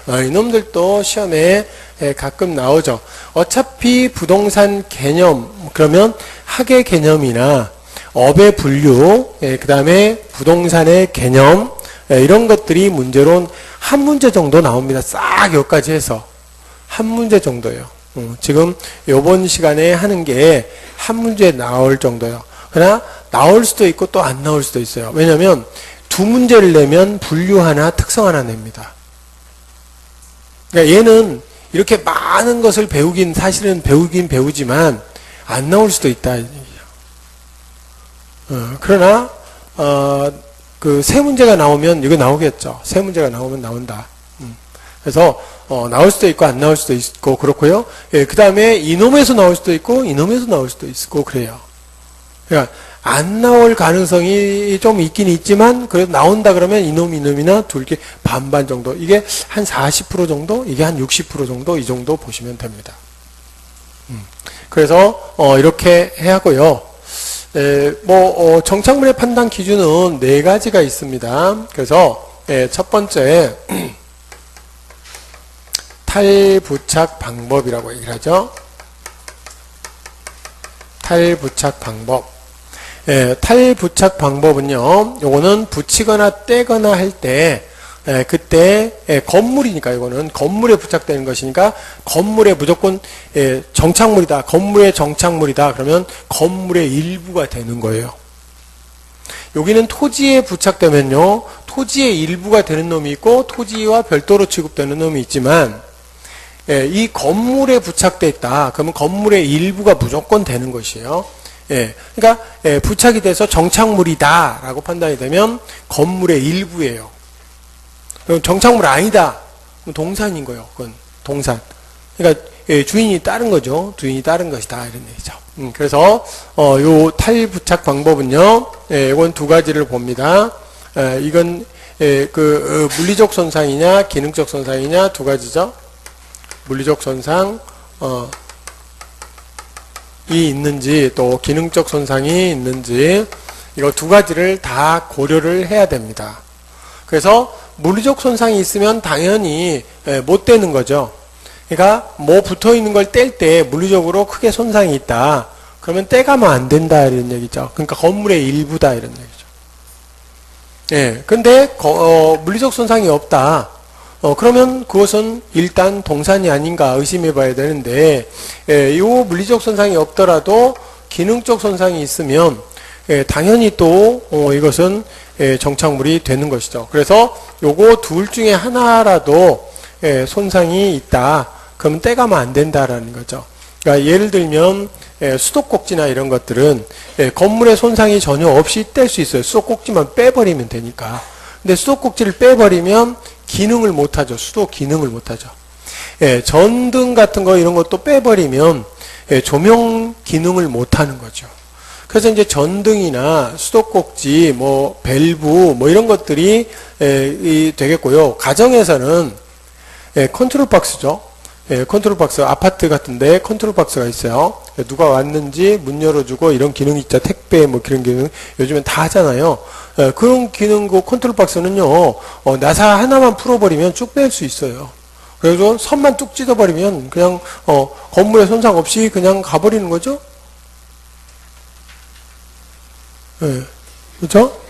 이놈들도 시험에 가끔 나오죠. 어차피 부동산 개념, 그러면 학의 개념이나 업의 분류, 그 다음에 부동산의 개념, 이런 것들이 문제로 한 문제 정도 나옵니다. 싹 여기까지 해서. 한 문제 정도예요. 지금 요번 시간에 하는 게 한 문제 나올 정도예요. 그러나 나올 수도 있고 또 안 나올 수도 있어요. 왜냐하면 두 문제를 내면 분류 하나, 특성 하나 냅니다. 그러니까 얘는 이렇게 많은 것을 사실은 배우긴 배우지만 안 나올 수도 있다. 그러나 그 세 문제가 나오면 이거 나오겠죠. 세 문제가 나오면 나온다. 그래서 나올 수도 있고 안 나올 수도 있고 그렇고요. 그 다음에 이놈에서 나올 수도 있고 이놈에서 나올 수도 있고 그래요. 그러니까 안 나올 가능성이 좀 있긴 있지만 그래도 나온다 그러면 이놈이나 둘 개 반반 정도, 이게 한 40% 정도, 이게 한 60% 정도, 이 정도 보시면 됩니다. 그래서 이렇게 하고요. 정착물의 판단 기준은 네 가지가 있습니다. 그래서 첫 번째 탈부착 방법이라고 얘기를 하죠. 탈부착 방법. 탈부착 방법은요, 요거는 붙이거나 떼거나 할 때, 그때, 건물이니까, 이거는 건물에 부착되는 것이니까, 건물에 무조건, 정착물이다. 건물의 정착물이다. 그러면 건물의 일부가 되는 거예요. 여기는 토지에 부착되면요, 토지의 일부가 되는 놈이 있고, 토지와 별도로 취급되는 놈이 있지만, 이 건물에 부착되어 있다. 그러면 건물의 일부가 무조건 되는 것이에요. 그러니까 부착이 돼서 정착물이다 라고 판단이 되면 건물의 일부예요. 그럼 정착물 아니다. 동산인 거예요. 그건 동산. 그러니까 주인이 따른 거죠. 주인이 따른 것이다 이런 얘기죠. 그래서 요 탈부착 방법은요, 이건 두 가지를 봅니다. 이건 물리적 손상이냐 기능적 손상이냐 두 가지죠. 물리적 손상 이 있는지 또 기능적 손상이 있는지 이거 두 가지를 다 고려를 해야 됩니다. 그래서 물리적 손상이 있으면 당연히 못 떼는 거죠. 그러니까 뭐 붙어 있는 걸 뗄 때 물리적으로 크게 손상이 있다. 그러면 떼가면 안 된다 이런 얘기죠. 그러니까 건물의 일부다 이런 얘기죠. 예, 근데 물리적 손상이 없다. 그러면 그것은 일단 동산이 아닌가 의심해 봐야 되는데, 이 물리적 손상이 없더라도 기능적 손상이 있으면, 당연히 또, 이것은, 정착물이 되는 것이죠. 그래서 요거 둘 중에 하나라도, 손상이 있다. 그러면 떼가면 안 된다라는 거죠. 그러니까 예를 들면, 수도꼭지나 이런 것들은, 건물에 손상이 전혀 없이 뗄 수 있어요. 수도꼭지만 빼버리면 되니까. 근데 수도꼭지를 빼버리면, 기능을 못하죠. 수도 기능을 못하죠. 전등 같은 거 이런 것도 빼버리면 조명 기능을 못하는 거죠. 그래서 이제 전등이나 수도꼭지, 뭐 밸브, 뭐 이런 것들이 되겠고요. 가정에서는 컨트롤 박스죠. 컨트롤 박스, 아파트 같은데 컨트롤 박스가 있어요. 누가 왔는지 문 열어주고 이런 기능이 있죠. 택배 뭐 그런 기능 요즘엔 다 하잖아요. 그런 기능 그 컨트롤 박스는요. 나사 하나만 풀어버리면 쭉 뺄 수 있어요. 그래서 선만 뚝 찢어버리면 그냥 건물에 손상 없이 그냥 가버리는 거죠. 그렇죠?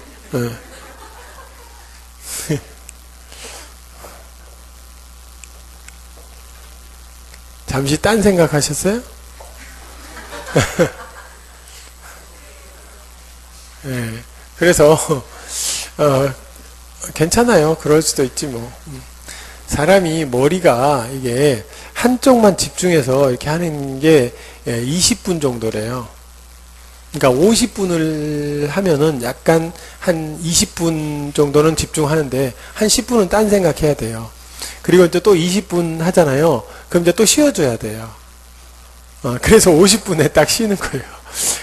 잠시 딴 생각하셨어요? 그래서 괜찮아요. 그럴 수도 있지 뭐. 사람이 머리가 이게 한쪽만 집중해서 이렇게 하는 게 20분 정도래요. 그러니까 50분을 하면은 약간 한 20분 정도는 집중하는데 한 10분은 딴 생각해야 돼요. 그리고 이제 또 20분 하잖아요. 그럼 이제 또 쉬어줘야 돼요. 그래서 50분에 딱 쉬는 거예요.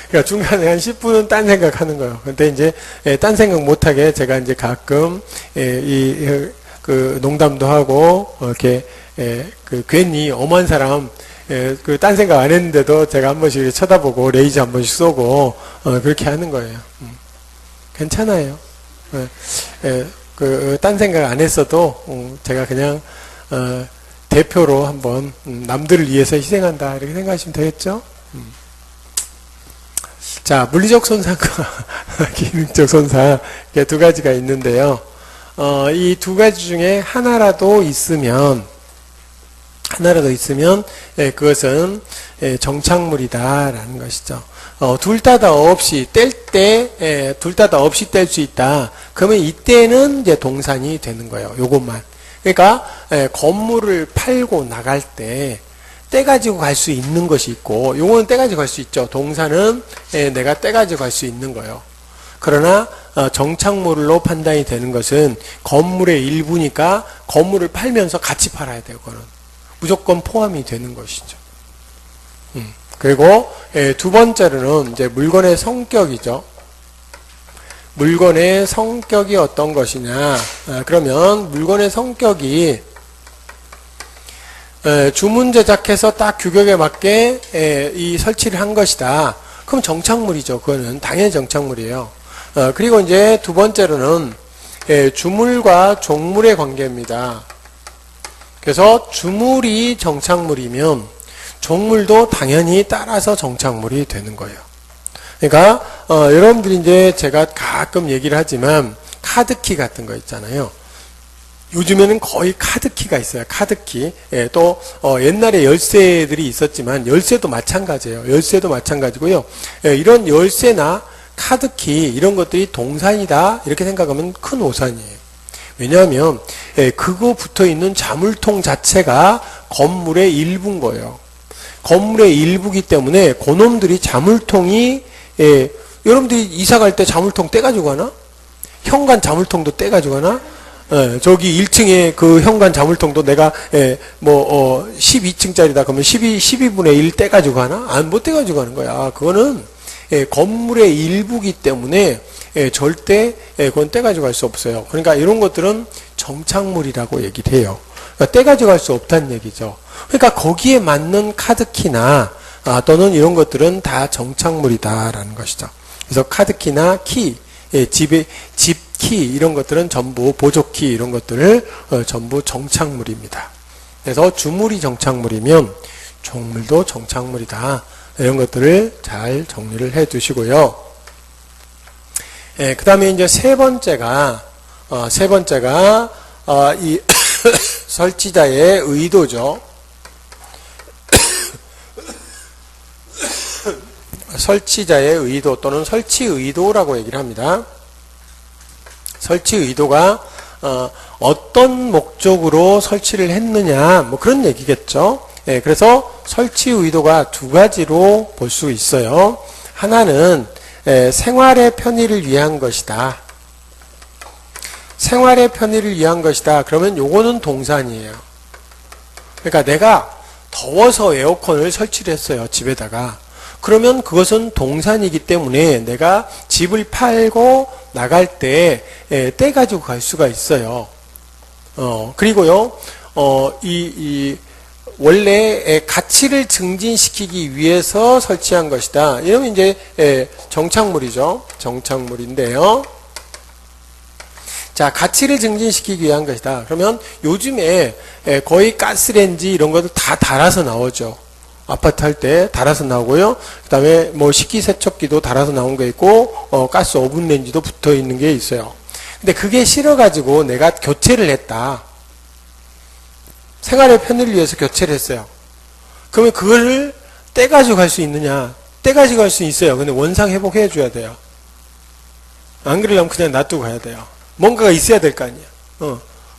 그러니까 중간에 한 10분은 딴 생각하는 거예요. 근데 이제 딴 생각 못하게 제가 이제 가끔 그 농담도 하고 이렇게 그 괜히 엄한 사람 그 딴 생각 안 했는데도 제가 한 번씩 쳐다보고 레이저 한 번씩 쏘고 그렇게 하는 거예요. 괜찮아요. 그 딴 생각 안 했어도 제가 그냥 대표로 한번 남들을 위해서 희생한다 이렇게 생각하시면 되겠죠. 자, 물리적 손상과 기능적 손상 두 가지가 있는데요. 이 두 가지 중에 하나라도 있으면 그것은 정착물이다라는 것이죠. 둘 다 없이 뗄 때, 둘 다 없이 뗄 수 있다. 그러면 이때는 이제 동산이 되는 거예요. 요것만. 그러니까 건물을 팔고 나갈 때 떼가지고 갈 수 있는 것이 있고, 요거는 떼가지고 갈 수 있죠. 동산은 내가 떼가지고 갈 수 있는 거예요. 그러나 정착물로 판단이 되는 것은 건물의 일부니까 건물을 팔면서 같이 팔아야 돼요. 그거는 무조건 포함이 되는 것이죠. 그리고 두 번째로는 이제 물건의 성격이죠. 물건의 성격이 어떤 것이냐. 그러면 물건의 성격이 주문 제작해서 딱 규격에 맞게 이 설치를 한 것이다. 그럼 정착물이죠. 그거는 당연히 정착물이에요. 그리고 이제 두 번째로는 주물과 종물의 관계입니다. 그래서 주물이 정착물이면 종물도 당연히 따라서 정착물이 되는 거예요. 그러니까 여러분들이 이제 제가 가끔 얘기를 하지만 카드키 같은 거 있잖아요. 요즘에는 거의 카드키가 있어요. 카드키. 또 옛날에 열쇠들이 있었지만 열쇠도 마찬가지예요. 열쇠도 마찬가지고요. 이런 열쇠나 카드키 이런 것들이 동산이다 이렇게 생각하면 큰 오산이에요. 왜냐하면 그거 붙어있는 자물통 자체가 건물의 일부인 거예요. 건물의 일부기 때문에 그놈들이 자물통이 여러분들이 이사 갈 때 자물통 떼가지고 가나? 현관 자물통도 떼가지고 가나? 저기 1층에 그 현관 자물통도 내가 12층짜리다 그러면 12분의 1 떼가지고 가나? 안 못 떼가지고 가는 거야. 그거는 건물의 일부기 때문에 절대 그건 떼가지고 갈 수 없어요. 그러니까 이런 것들은 정착물이라고 얘기를 해요. 그러니까 떼가지고 갈 수 없다는 얘기죠. 그러니까 거기에 맞는 카드키나 또는 이런 것들은 다 정착물이다라는 것이죠. 그래서 카드키나 키, 집키 이런 것들은 전부 보조키 이런 것들을 전부 정착물입니다. 그래서 주물이 정착물이면 종물도 정착물이다. 이런 것들을 잘 정리를 해 두시고요. 그 다음에 이제 세 번째가 세 번째가 이 설치자의 의도죠. 설치자의 의도 또는 설치 의도라고 얘기를 합니다. 설치 의도가 어떤 목적으로 설치를 했느냐 뭐 그런 얘기겠죠. 예, 그래서 설치 의도가 두 가지로 볼 수 있어요. 하나는 생활의 편의를 위한 것이다. 생활의 편의를 위한 것이다. 그러면 요거는 동산이에요. 그러니까 내가 더워서 에어컨을 설치를 했어요. 집에다가. 그러면 그것은 동산이기 때문에 내가 집을 팔고 나갈 때 떼가지고 갈 수가 있어요. 그리고요, 원래 가치를 증진시키기 위해서 설치한 것이다. 이러면 이제 정착물이죠. 정착물인데요. 자, 가치를 증진시키기 위한 것이다. 그러면 요즘에 거의 가스레인지 이런 것들 다 달아서 나오죠. 아파트 할 때 달아서 나오고요. 그 다음에 뭐 식기세척기도 달아서 나온 게 있고, 가스 오븐 렌지도 붙어 있는 게 있어요. 근데 그게 싫어가지고 내가 교체를 했다. 생활의 편의를 위해서 교체를 했어요. 그러면 그거를 떼가지고 갈 수 있느냐? 떼가지고 갈 수 있어요. 근데 원상 회복해 줘야 돼요. 안 그러려면 그냥 놔두고 가야 돼요. 뭔가가 있어야 될 거 아니야.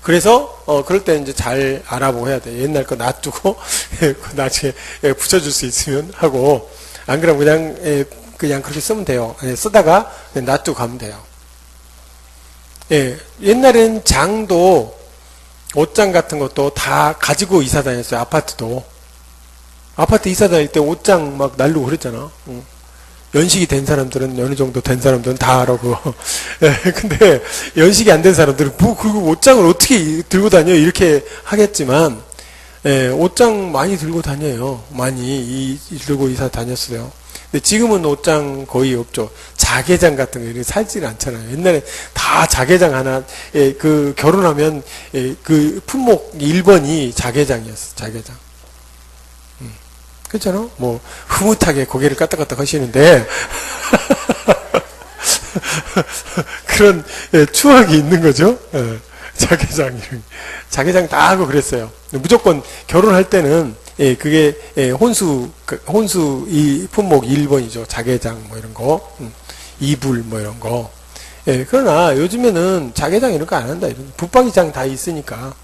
그래서 그럴 때 이제 잘 알아보고 해야 돼. 옛날 거 놔두고 나중에 붙여줄 수 있으면 하고, 안 그러면 그냥 그렇게 쓰면 돼요. 쓰다가 놔두고 가면 돼요. 예, 옛날엔 장도 옷장 같은 것도 다 가지고 이사 다녔어요. 아파트도. 아파트 이사 다닐 때 옷장 막 날르고 그랬잖아. 연식이 된 사람들은, 어느 정도 된 사람들은 다 알아, 그거. 예, 근데, 연식이 안 된 사람들은, 그리고 옷장을 어떻게 들고 다녀? 이렇게 하겠지만, 예, 옷장 많이 들고 다녀요. 많이 들고 이사 다녔어요. 근데 지금은 옷장 거의 없죠. 자개장 같은 거, 이렇게 살지는 않잖아요. 옛날에 다 자개장 하나, 결혼하면, 그 품목 1번이 자개장이었어, 자개장. 그렇잖아? 뭐, 흐뭇하게 고개를 까딱까딱 하시는데, 그런, 추억이 있는 거죠? 자개장 다 하고 그랬어요. 무조건 결혼할 때는, 그게, 혼수 이 품목 1번이죠. 자개장 뭐 이런 거, 이불 뭐 이런 거. 그러나 요즘에는 자개장 이런 거 안 한다. 붙박이장 다 있으니까.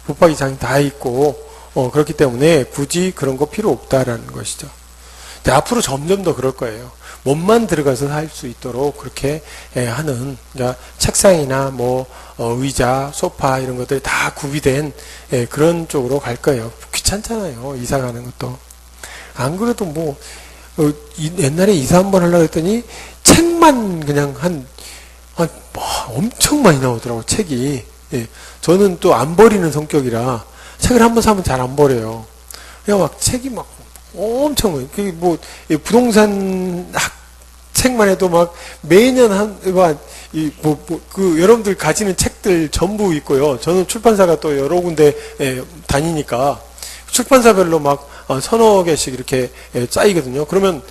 붙박이장 다 있고, 그렇기 때문에 굳이 그런 거 필요 없다라는 것이죠. 근데 앞으로 점점 더 그럴 거예요. 몸만 들어가서 살 수 있도록 그렇게 하는, 그러니까 책상이나 뭐, 의자, 소파 이런 것들이 다 구비된 그런 쪽으로 갈 거예요. 귀찮잖아요. 이사 가는 것도. 안 그래도 뭐, 옛날에 이사 한번 하려고 했더니 책만 그냥 엄청 많이 나오더라고, 책이. 예. 저는 또 안 버리는 성격이라 책을 한번 사면 잘 안 버려요. 그냥 막 책이 막 엄청, 부동산 책만 해도 막 매년 여러분들 가지는 책들 전부 있고요. 저는 출판사가 또 여러 군데 다니니까 출판사별로 막 서너 개씩 이렇게 쌓이거든요. 그러면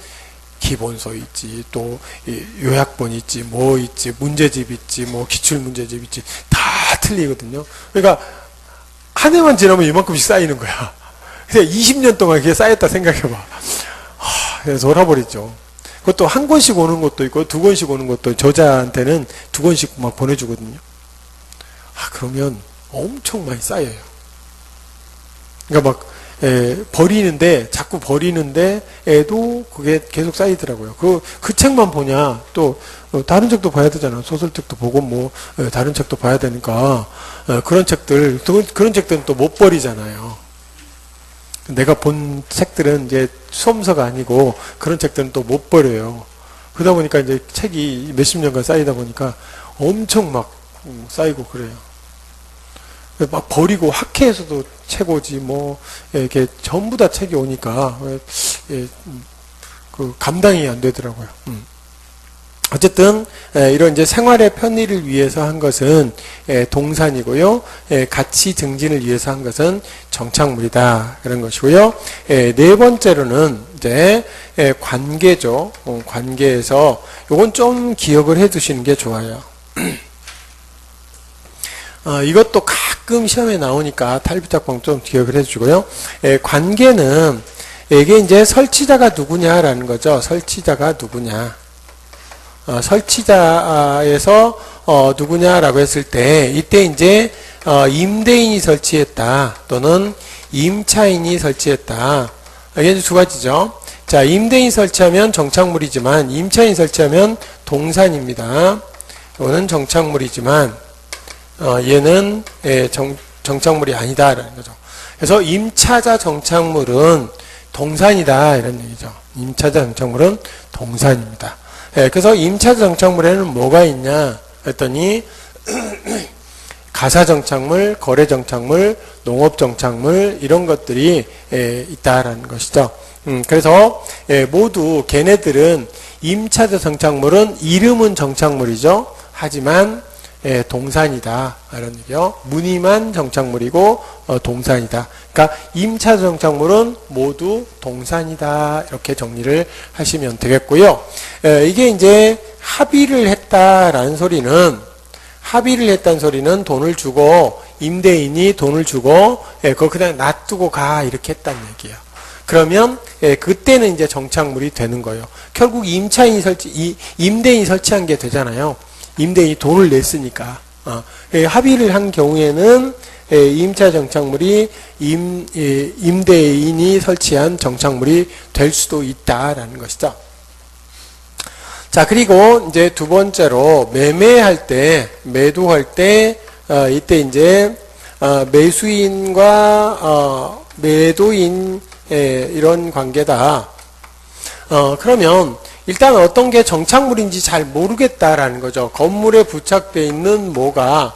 기본서 있지, 또 요약본 있지, 뭐 있지, 문제집 있지, 뭐 기출문제집 있지, 다 틀리거든요. 그러니까 한 해만 지나면 이만큼씩 쌓이는 거야. 그냥 20년 동안 그게 쌓였다 생각해봐. 그래서 돌아버리죠. 그것도 한 권씩 오는 것도 있고, 두 권씩 오는 것도, 저자한테는 두 권씩 막 보내주거든요. 그러면 엄청 많이 쌓여요. 그러니까 막, 자꾸 버리는데에도 그게 계속 쌓이더라고요. 그 책만 보냐, 또, 다른 책도 봐야 되잖아. 소설책도 보고, 뭐, 다른 책도 봐야 되니까, 그런 책들은 또 못 버리잖아요. 내가 본 책들은 이제 수험서가 아니고, 그런 책들은 또 못 버려요. 그러다 보니까 이제 책이 몇십 년간 쌓이다 보니까 엄청 막 쌓이고 그래요. 막 버리고 학회에서도 책 오지 뭐 이렇게 전부 다 책이 오니까 감당이 안 되더라고요. 어쨌든 이런 이제 생활의 편의를 위해서 한 것은 동산이고요. 가치 증진을 위해서 한 것은 정착물이다. 그런 것이고요. 네 번째로는 이제 관계죠. 관계에서 요건 좀 기억을 해 두시는 게 좋아요. 이것도 가끔 시험에 나오니까 탈부착방 좀 기억을 해주고요. 관계는 이게 이제 설치자가 누구냐라는 거죠. 설치자가 누구냐. 설치자에서 누구냐라고 했을 때 이때 이제 임대인이 설치했다 또는 임차인이 설치했다. 이게 두 가지죠. 자, 임대인 설치하면 정착물이지만 임차인 설치하면 동산입니다. 이거는 정착물이지만 얘는 정착물이 아니다라는 거죠. 그래서 임차자 정착물은 동산이다 이런 얘기죠. 임차자 정착물은 동산입니다. 그래서 임차자 정착물에는 뭐가 있냐 했더니 가사 정착물, 거래 정착물, 농업 정착물 이런 것들이 있다라는 것이죠. 그래서 모두 걔네들은 임차자 정착물은 이름은 정착물이죠. 하지만 동산이다 이런 얘기요. 무늬만 정착물이고 동산이다. 그러니까 임차자 정착물은 모두 동산이다 이렇게 정리를 하시면 되겠고요. 이게 이제 합의를 했다라는 소리는 돈을 주고 임대인이 돈을 주고 그거 그냥 놔두고 가 이렇게 했다는 얘기예요. 그러면 그때는 이제 정착물이 되는 거예요. 결국 임대인이 설치한 게 되잖아요. 임대인이 돈을 냈으니까. 합의를 한 경우에는 임차 정착물이 임대인이 설치한 정착물이 될 수도 있다라는 것이죠. 자, 그리고 이제 두 번째로 매도할 때 이때 이제 매수인과 매도인 이런 관계다. 그러면 일단 어떤 게 정착물인지 잘 모르겠다라는 거죠. 건물에 부착되어 있는 뭐가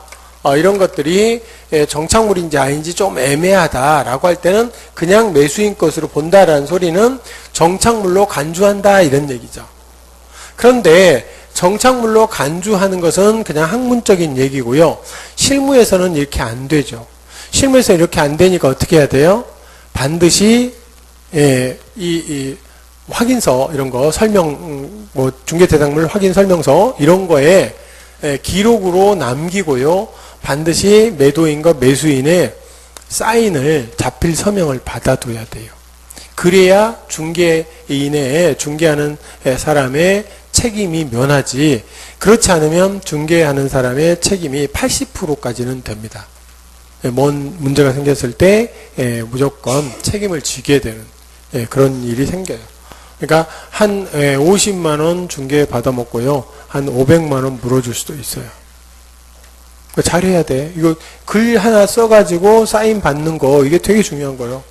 이런 것들이 정착물인지 아닌지 좀 애매하다라고 할 때는 그냥 매수인 것으로 본다라는 소리는 정착물로 간주한다 이런 얘기죠. 그런데 정착물로 간주하는 것은 그냥 학문적인 얘기고요. 실무에서는 이렇게 안 되죠. 실무에서 이렇게 안 되니까 어떻게 해야 돼요? 반드시 이 확인서 이런 거 뭐 중개대상물 확인 설명서 이런 거에 기록으로 남기고요. 반드시 매도인과 매수인의 사인을 자필 서명을 받아둬야 돼요. 그래야 중개하는 사람의 책임이 면하지, 그렇지 않으면 중개하는 사람의 책임이 80%까지는 됩니다. 뭔 문제가 생겼을 때 무조건 책임을 지게 되는 그런 일이 생겨요. 그러니까 한 50만 원 중개 받아먹고요. 한 500만 원 물어줄 수도 있어요. 잘해야 돼. 이거 글 하나 써가지고 사인 받는 거 이게 되게 중요한 거예요.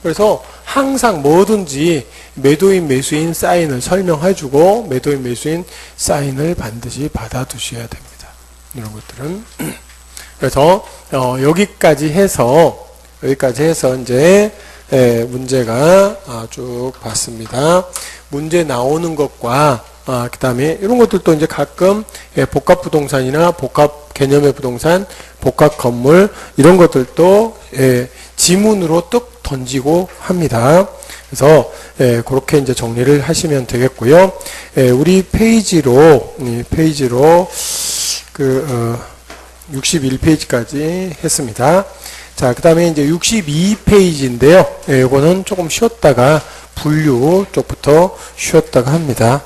그래서 항상 뭐든지 매도인 매수인 사인을 설명해주고 매도인 매수인 사인을 반드시 받아두셔야 됩니다. 이런 것들은. 그래서 여기까지 해서 이제 문제가 쭉 봤습니다. 문제 나오는 것과 그 다음에 이런 것들도 이제 가끔 복합 부동산이나 복합 개념의 부동산, 복합 건물 이런 것들도 지문으로 뚝 던지고 합니다. 그래서 그렇게 이제 정리를 하시면 되겠고요. 우리 페이지로 61페이지까지 했습니다. 자, 그 다음에 이제 62페이지인데요. 이거는 조금 쉬었다가 분류 쪽부터 쉬었다가 합니다.